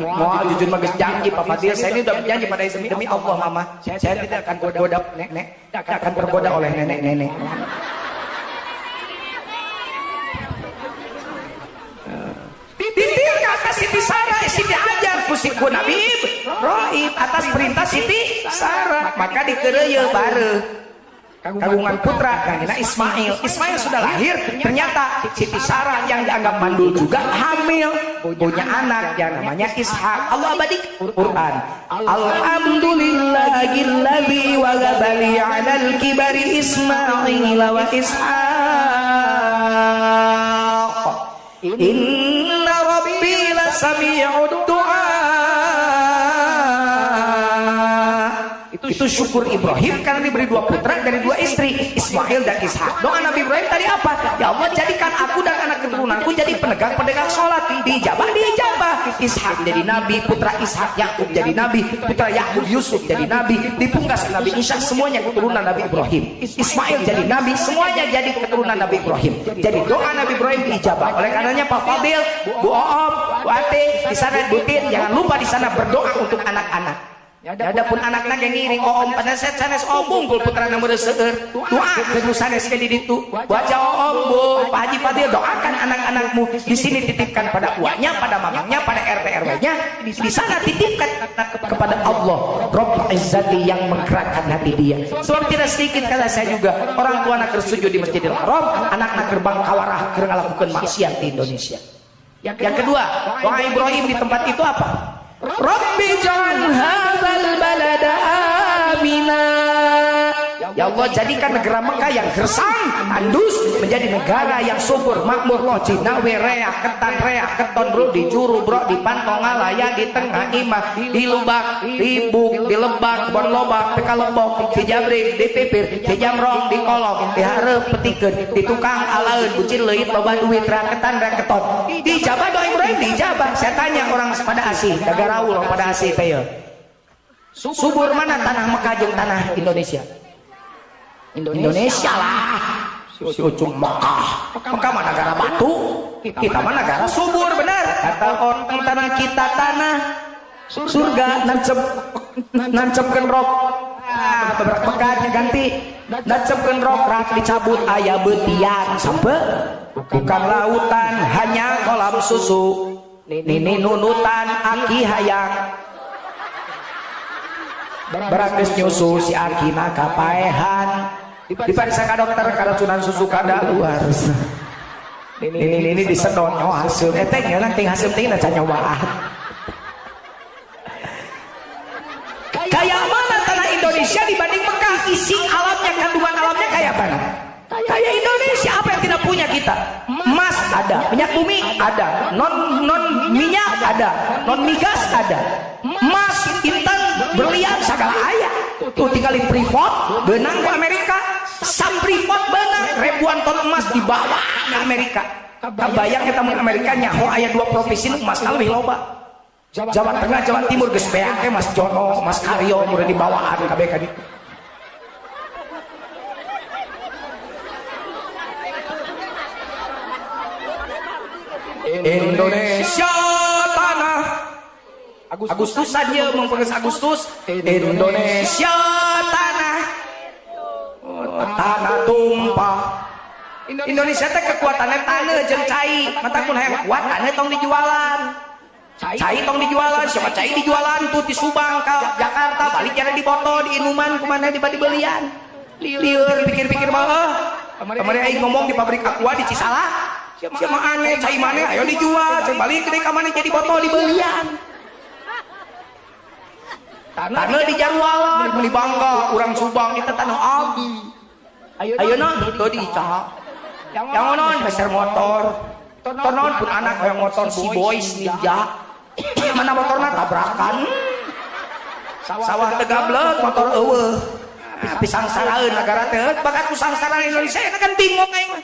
Mau jujur mah geus janji Pak Fadil, saya ini udah berjanji pada demi Allah mama, saya tidak akan tergoda nenek, tidak akan tergoda oleh nenek-nenek. Titir kata Siti Sarah, Siti Hajar pusiku Nabi Ibrahim atas perintah Siti Sarah, maka dikeureuyeun bareu kagungan putra kanina Ismail. Ismail sudah lahir, ternyata Siti Sarah yang dianggap mandul juga hamil, punya anak yang namanya Ishak. Allah abadi Quran. Alhamdulillahilladzi waghabali 'alal kibari Ismail wa Ishaq. Inna rabbi lasami'ud du'a. Itu syukur Ibrahim karena diberi dua putra dari dua istri, Ismail dan Ishak. Doa Nabi Ibrahim tadi apa? Ya Allah, jadikan aku dan anak keturunanku jadi pedagang sholat. Dijabah. Ishak jadi nabi, putra Ishak Yakub jadi nabi, putra Yakub Yusuf jadi nabi, dipungkas Nabi Isa, semuanya keturunan Nabi Ibrahim. Ismail jadi nabi, semuanya jadi keturunan Nabi Ibrahim. Jadi doa Nabi Ibrahim dijabah. Oleh karenanya Pak Fadil, Bu Oom, Bu Ate, di sana Bu Tin, jangan lupa di sana berdoa untuk anak-anak. Ya adapun anak-anak yang ngiring Oom pada sanes bungkul putra nomor seueur doa ke sanes ke di ditu wajah Oom Bu Pak Haji Fadil doakan anak-anakmu di sini titipkan pada uaknya, pada mamangnya, pada RT RW-nya, di sana titipkan kepada Allah Rabbul Izzati yang menggerakkan hati dia. Sebab tidak sedikit kata saya juga orang tua anak bersujud di Masjidil Haram, anak-anak gerbang kawarah keur ngalakukeun maksiat di Indonesia. Yang kedua, doa Ibrahim di tempat itu apa? Rabbi ja'al hadzal balada amina. Ya Allah, jadikan negara Mekah yang gersang, tandus menjadi negara yang subur, makmur, loh, Cinawe, reak, ketan, reak, keton, bro, di juru, bro, di pantong, alaya, di tengah, imah, di lubak, di buk, di lebak, bon lobak, di kalembok, di jabrik, di pipir, di jamrong, di kolong, di hareup, petikeun, di tukang, alaeun, bucin leuit, loba duit, reak, ketan, reak, keton. Dijabah doa Ibrahim, dijabah. Saya tanya orang pada asih, negara ulang pada asih kayak subur mana tanah Mekah jeung tanah Indonesia? Indonesia lah, si ujung Mekah mah negara batu, kita mah negara subur, benar kata orang tanah kita tanah surga, nancepkeun rok Mekah ganti nancepkeun rok rak dicabut aya beutian sampai bukan lautan hanya kolam susu nini nunutan aki hayang berakes nyusu si akina kapaehan diperiksa ke dokter keracunan susu kada luar ini disedot nyawa hasil etenya nanti hasil tinggal nyawaan. Kayak mana tanah Indonesia dibanding Mekah? Isi alamnya, kandungan alamnya kayak mana? Kayak Indonesia. Apa yang tidak punya kita? Emas ada, minyak bumi ada, non minyak ada, non migas ada, emas, intan, berlian, segala ayah. Tuh tinggalin Freeport, benang ke Amerika, sam Freeport benang, ribuan ton emas dibawa ke Amerika. Kebayang kita mau Amerika nyaho ayah 2 provinsi emas lebih loba. Jawa Tengah, Jawa Timur geus beak Mas Jono, Mas Karyo udah dibawaan kabeh ka ditu. Indonesia tanah Agustus saja memperes Agustus. Indonesia tanah tanah tumpah. Indonesia teh kekuatannya tanah jeung cai, mata kun hayang kuat tanah tong dijualan. Cai tong dijualan, siapa cai dijualan tuh di Subang ke Jakarta, balik jalan di Boto, di Inuman, kemana di belian. Liur pikir-pikir mah, kemarin aing ngomong di pabrik aqua di Cisalah, siapa aneh, cai mana, ayo dijual, cai balik ke mana jadi Boto di belian. Tanah di Jarwalan, beli bangga, orang Subang itu tanah abdi. Ayo non, itu di Cah. Yang non, beser motor, non pun anak yang motor si boys ninja. Mana motornya tabrakan, sawah tegablek motor eueuh, pisang saraeun negara teh, bakat usang sarana Indonesia itu kan bingung aing mah.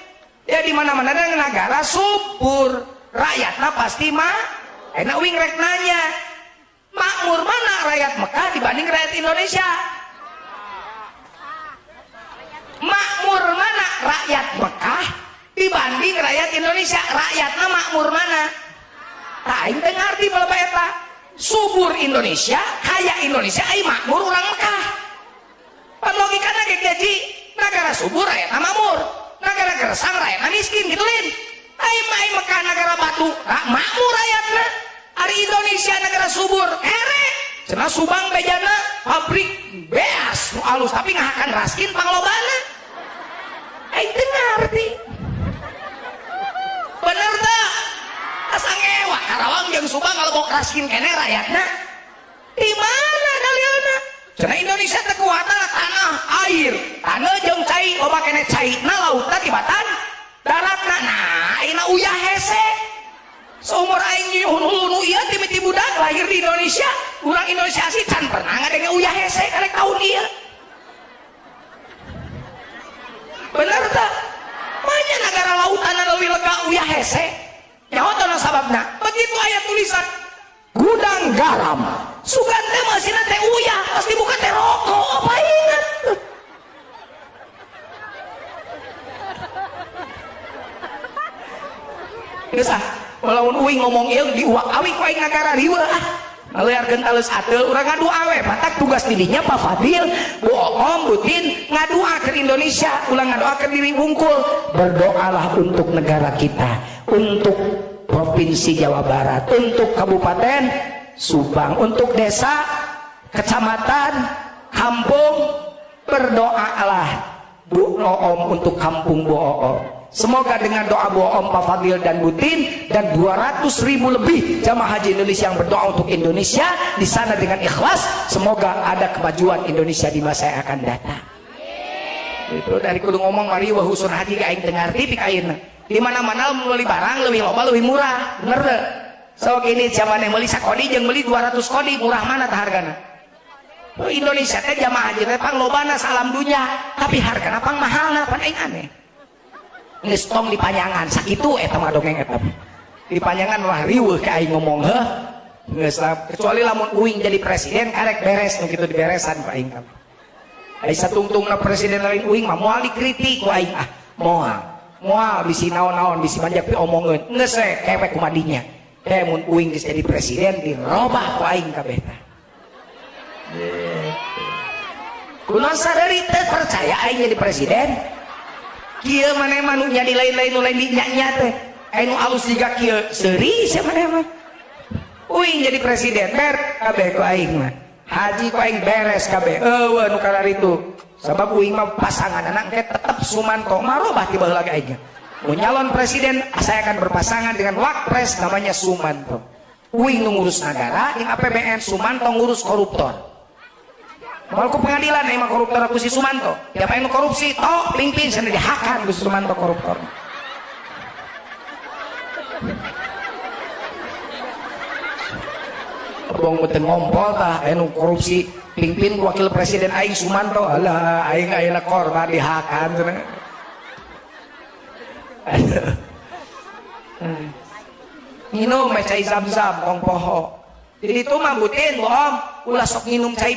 Ya di mana-mana ada negara subur, rakyatna pasti mah, enak wing rek nanya, makmur mana rakyat Mekah dibanding rakyat Indonesia? Makmur mana rakyat Mekah dibanding rakyat Indonesia? Rakyatna makmur mana? Tak aing teh ngarti bala eta. Subur Indonesia, kaya Indonesia, ai makmur urang Mekah. Pan logikana ge gaji negara subur rakyatna makmur, negara gersang rakyatna miskin gitu lin. Ai Mekah negara batu, makmur rakyatna. Ari Indonesia negara subur, ere. Cenah Subang bejana pabrik beas nu alus tapi ngahakan raskin panglobana. Aing teh ngarti. Bener teh? Asa ngewa Karawang jeung Subang kalau mau raskin kene rakyatna di mana dalilna? Cenah Indonesia teh kuatna tanah, air, tanah jeung cai, loba kene caina lautna tibatan daratna. Nah, ayeuna uyah hese. Seumur aing nyuhun-hulu ieu timiti budak lahir di Indonesia, urang Indonesia sih can pernah ngadenge uyah hese karek taun ieu. Bener teh? Manya negara lautan leuwih lega uyah hese. Nyahotono sababna begitu aya tulisan gudang garam sugan teh meusina teh uyah pasti bukan teh rokok apa ingat geus ah walaupun uing ngomong ieu diuak awi ku aing negara riweuh ah ngaliarkeun talus ateul urang ngadu awe matak tugas didinya Pak Fadil Bu Om Butin ngaduakeun Indonesia ulang ngadoakeun diri wungkul berdoalah untuk negara kita, untuk Provinsi Jawa Barat, untuk Kabupaten Subang, untuk desa, kecamatan, kampung, berdoalah Bu Om untuk kampung Bu Om. Semoga dengan doa Bu Om, Pak Fadil dan Butin dan 200.000 lebih jamaah haji Indonesia yang berdoa untuk Indonesia di sana dengan ikhlas, semoga ada kemajuan Indonesia di masa yang akan datang. Itu dari kudu ngomong mari wahusun haji ka aing teu ngarti pik ayeuna. Di mana-mana meuli barang lebih loba lebih murah, bener teu? Sok ini zaman yang meuli sakodi jeung meuli 200 kodi murah mana tah hargana? Indonesia teh jamaah haji teh pang lobana salam dunya, tapi hargana pang mahalna pan aing aneh. Geus tong dipanjangan sakitu eta mah dongeng eta. Dipanjangan mah riweuh ka aing ngomong heuh. Geus kecuali lamun uing jadi presiden karek beres nu kitu diberesan ku aing. Ai satungtungna presiden lain uing mah moal dikritik ku aing ah moal bisi naon-naon bisi banjak omongkeun geus we kewek kumadinya teh mun uing geus jadi presiden dirobah ku aing kabeh teh kunaon sadari teh percaya aing jadi presiden kieu maneh mah nu jadi lain-lain nu lain dinya teh anu alus jiga kieu seuri sia maneh mah uing jadi presiden ber kabeh ku aing mah haji ku aing beres kabeh eueuh nu kalaritu sabab uing mah pasangan anak teh tetep Sumanto marobah ti baheula ge aing mau nyalon presiden, saya akan berpasangan dengan wakpres namanya Sumanto. Uing ngurus negara, yang APBN Sumanto ngurus koruptor. Mau ke pengadilan emang koruptor aku si Sumanto. Tiap yang korupsi, toh ping-ping sana dihakan ku si Sumanto koruptor. Abang beten ngompol tah anu korupsi ping-ping wakil presiden aing Sumanto. Alah aing ayeuna korban dihakan cenah. Minum cai zam-zam tong poho. Jadi itu mah butin bohong. Ulah sok minum cai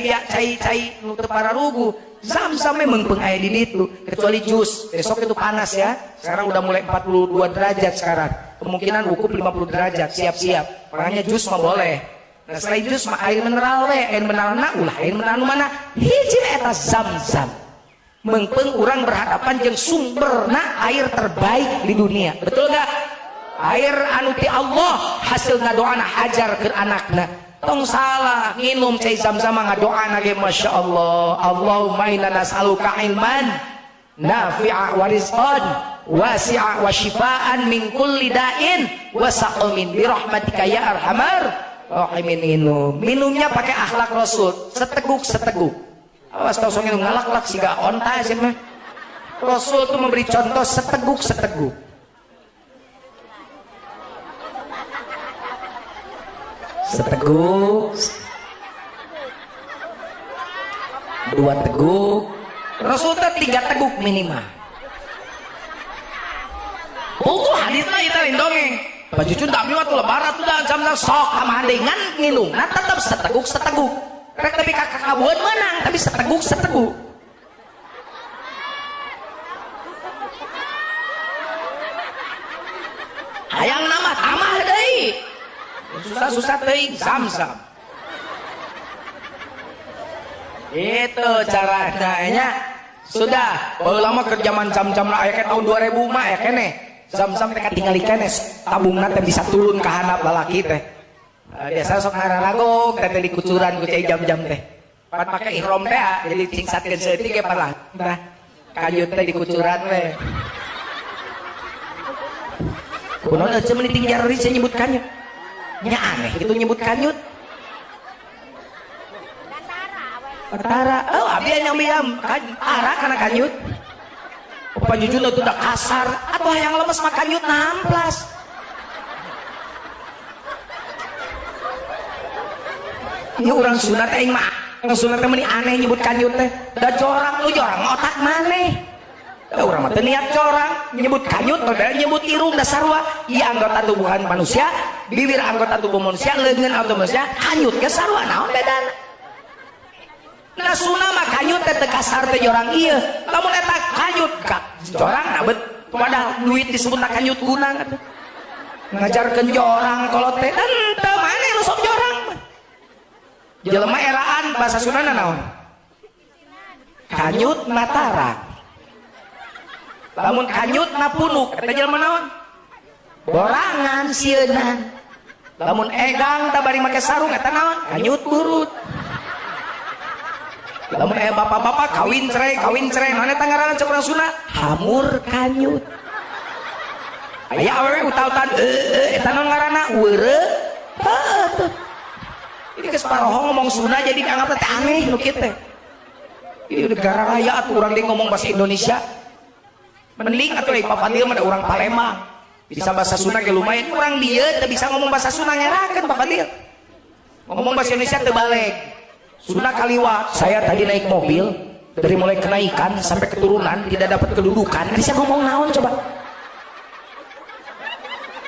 nu teu pararugu. Zam-zam memang aya di ditu kecuali jus. Besok itu panas ya. Sekarang udah mulai 42 derajat sekarang. Kemungkinan wukuf 50 derajat. Siap-siap. Makanya jus mah boleh. Nah selain jus mah air mineral we. Air mineralna ulah air mineral mana? Hiji eta zam-zam. Mengpeng urang berhadapan jeung sumberna air terbaik di dunia. Betul gak? Air anu ti Allah hasil ngadoana hajar ke anakna. Tong salah nginum cai zam-zam ngadoana ge masya Allah. Allahumma inna nas'aluka ilman nafi'a wa rizqan wasi'a wa shifaan min kulli da'in wa saqamin bi rahmatika ya arhamar rahimin. Minumnya pakai akhlak Rasul, seteguk. Awas tau song minum ngalak-lak siga onta sih mah. Rasul tuh memberi contoh seteguk. Seteguk, 2 teguk, Rasul teh 3 teguk minimal. Oh hadisnya itu lain dongeng. Baju cunda miwa tuh lebaran tuh dah jam sok kamandengan nginum. Nah tetap seteguk. Rek tapi kakak kabuan menang tapi seteguk. Hayang nama tamah deui. Susah teuing zam-zam. Itu caranya. Sudah, baheula mah keur zaman jam-jam aya ke tahun 2000 mah ya kene. Zam-zam teh katingali kene tabungna teh bisa turun ka handap lalaki teh. Biasa sok ngararagog teh dikucuran ku cai jam-jam teh. Pan make ihrom teh jadi cingsatkeun seutik ge parah. Tah kanyut teh dikucuran we. Kunaon aja meuni tinggal ri nyebut kanyut. Nya aneh itu nyebut kanyut. Batara. Oh abdi yang bilang ara kana kanyut. Panjujun itu udah kasar atau yang lemes mah kanyut namplas. Ini orang sunat aing mah. Orang sunat teh meuni aneh nyebut kanyut teh. Da jorang otak maneh. Urang mah teu niat corang nyebut kanyut teh nyebut irung da sarua. Ieu anggota tubuhan manusia, bibir anggota tubuh manusia, leungeun anggota manusia, kanyut ge sarua naon bedana? Nah sunah mah kanyut teh teu kasar teh jorang ieu. Lamun eta kanyut ka jorang na bet padahal duit disebutna kanyut gunang atuh. Ngajarkeun jorang kolot teh teu maneh nu sok jorang. Jelema eraan bahasa Sundana naon? Kanyut Mataram. Lamun kanyut na punuk eta jelema naon? Borangan sieunna. Lamun egang tah bari make sarung eta naon? Kanyut burut. Lamun aya bapak-bapak kawin cerai naon eta ngaranna cek urang Sunda? Hamur kanyut. Aya awewe utaw-utaw eta naon ngaranna? Weureu. Heuh. Ini geus paroho ngomong Sunda jadi dianggap teh aneh nu kieu teh. Ini negara raya atuh urang ngomong bahasa Indonesia. Mending atuh Pak Fadil mah ada orang Palembang bisa bahasa Sunda ge lumayan. Urang dieu teu bisa ngomong bahasa Sunda ngerakeun Pak Fadil. Ngomong bahasa Indonesia teu balik. Sunda kaliwat. Saya tadi naik mobil dari mulai kenaikan sampai keturunan tidak dapat kedudukan. Bisa ngomong naon coba?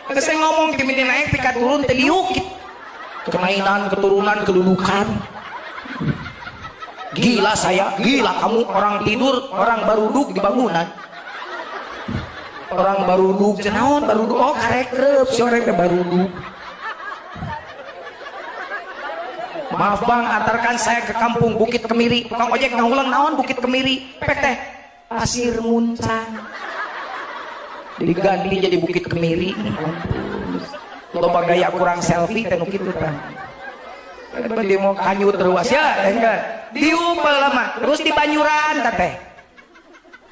Geus saya ngomong timiti naik pika turun teh diuk. Kenaikan, keturunan, kedudukan. Gila saya, gila kamu orang tidur, orang baruduk di bangunan. Orang baruduk, naon baruduk? Oh karekrep, sore teh baruduk. Maaf bang, antarkan saya ke kampung Bukit Kemiri. Tukang ojek ngahulang naon Bukit Kemiri? Pek teh Pasir Muncang. Diganti jadi Bukit Kemiri. Loba gaya kurang selfie teh nu kitu tah. Dia mau kanyut terus ya, enggak. Diupel lama, terus di Banyuran teh.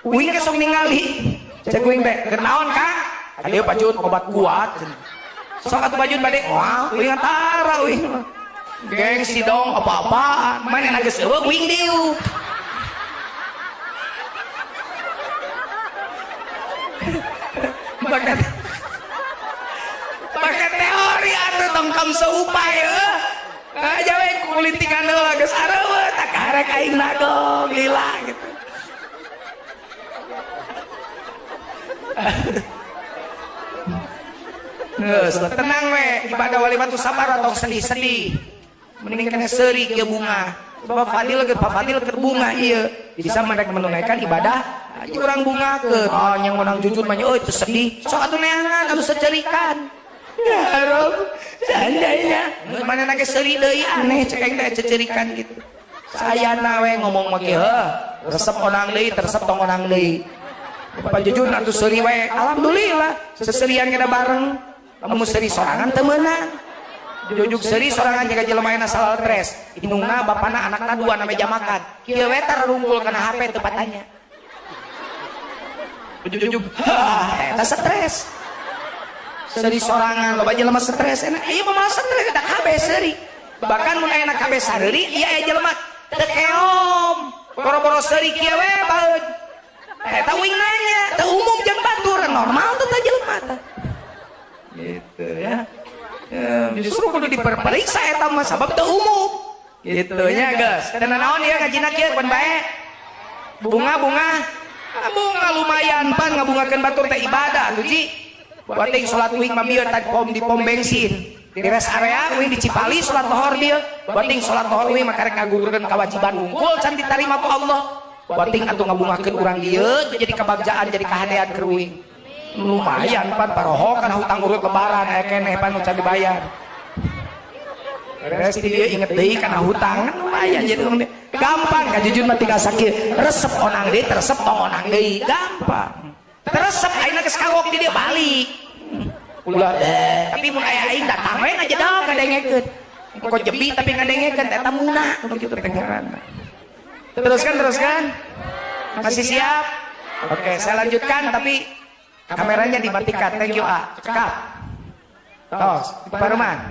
Uing ke sok ningali. Cek uing teh kenaon Kang dia pajun obat kuat sok atuh pajun bade wah uing antara uing gengsi dong apa-apaan main geus eueuh uing diu pakai teori atuh tongkam seupaya aja we kulitikan heula geus areueuh tak karek aing dong lila gitu. Tenang we ibadah walimat sabar atau sedih-sedih mending kena seuri ke bunga Bapak Fadil ke Pak Fadil ke bunga iya bisa mereka menunaikan ibadah kurang bunga ke oh yang menang jujur mah oh itu sedih sok atuh neangan atuh secerikan ya Rob seandainya mana nake seuri deui aneh cek aing teh cecerikan gitu sayana we ngomong make heuh resep onang deui teresep tong onang deui Bapak jujur atuh seuri we alhamdulillah seserian kita bareng lamun seuri sorangan teu meunang jujuk seuri sorangan jaga jelema aya salah stres indungna bapana anakna dua na meja makan kieu we tar rumpul kana HP teu patanya jujuk eta stres seuri sorangan loba jelema stres enak ieu mah malah stres da HP seuri bahkan mun aya na KB sareuri ieu aya jelema teu keom boro-boro seuri kieu we baeud eta uing nanya teu umum jeung batur normal teh teh jelema teh gitu ya justru kudu diperperiksa eta mah sabab teu umum gitu nya geus teu naon ieu ngajina kieu pan bae bunga lumayan pan ngabungakeun batur teh ibadah atuh Ji bating salat uing mah bieu di pom bensin di rest area uing di Cipali salat lohor bieu bating salat lohor uing mah karek ngagugurkeun kewajiban unggul can ditarima ku Allah bating atuh ngabungakeun urang dieu jadi kebagjaan jadi kahadean keur uing lumayan pan paroho kan hutang urut lebaran aya keneh pan nu can dibayar beres dia inget deui kana hutang lumayan jadi gampang ka jujur mah tinggal sakieu resep onang deui teresep tong onang deui gampang teresep ayeuna geus kagok di dieu balik ulah tapi mun aya aing datang we ngajedog ngadengekeun kok jebi tapi ngadengekeun eta muna nu kitu teh ngaranna teruskan masih siap oke saya lanjutkan tapi kameranya dimatikan. Thank you A. Cekap. Tos, Pak Ruman.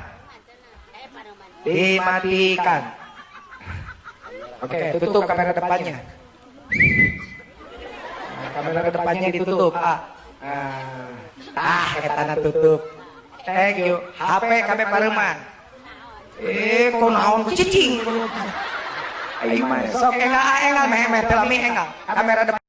Dimatikan. Oke, tutup kamera depannya. Nah, kamera depannya ditutup A. Etana tutup. Thank you. HP KB Pak Ruman. Kok naon ku cicing. Ayo mah sok enggak meh telami enggak. Kamera depan